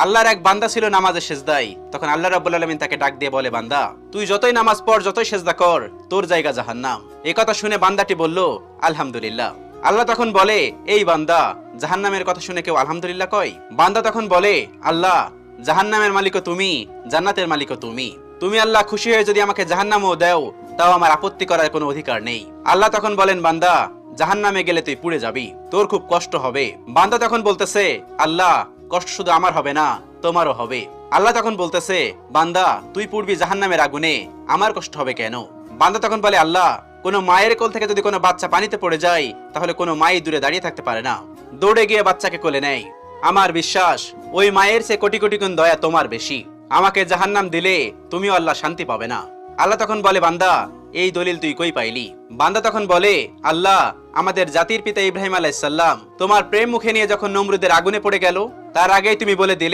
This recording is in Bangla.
আল্লাহর এক বান্দা ছিল নামাজে সেজদায়। তখন আল্লাহ রাব্বুল আলামিন তাকে ডাক দিয়ে বলে, বান্দা তুই যতই নামাজ পড়, যতই সেজদা কর, তোর জায়গা জাহান্নাম। এই কথা শুনে বান্দাটি বলল, আলহামদুলিল্লাহ। আল্লাহ তখন বলে, এই বান্দা, জাহান্নামের কথা শুনে কেউ আলহামদুলিল্লাহ কয়? বান্দা তখন বলে, আল্লাহ, জাহান্নামের মালিকও তুমি, জান্নাতের মালিকও তুমি। তুমি আল্লাহ খুশি হয়ে যদি আমাকে জাহান্নামও দাও, তাও আমার আপত্তি করার কোনো অধিকার নেই। আল্লাহ তখন বলেন, বান্দা, জাহান্নামে গেলে তুই পুড়ে যাবি, তোর খুব কষ্ট হবে। বান্দা তখন বলতেছে, আল্লাহ, কষ্ট শুধু আমার হবে না, তোমারও হবে। আল্লাহ তখন বলতেছে, বান্দা, তুই পুড়বি জাহান্নামের আগুনে, আমার কষ্ট হবে কেন? বান্দা তখন বলে, আল্লাহ, কোনো মায়ের কোল থেকে যদি কোনো বাচ্চা পানিতে পড়ে যায়, তাহলে কোনো মাই দূরে দাঁড়িয়ে থাকতে পারে না, দৌড়ে গিয়ে বাচ্চাকে কোলে নেয়। আমার বিশ্বাস ওই মায়ের চেয়ে কোটি কোটি গুণ দয়া তোমার বেশি। আমাকে জাহান্নাম দিলে তুমিও আল্লাহ শান্তি পাবে না। আল্লাহ তখন বলে, বান্দা, এই দলিল তুই কই পাইলি? বান্দা তখন বলে, আল্লাহ, আমাদের জাতির পিতা ইব্রাহিম আলাইহিস সালাম তোমার প্রেম মুখে নিয়ে যখন নমরুদের আগুনে পড়ে গেল, তার আগেই তুমি বলে দিলে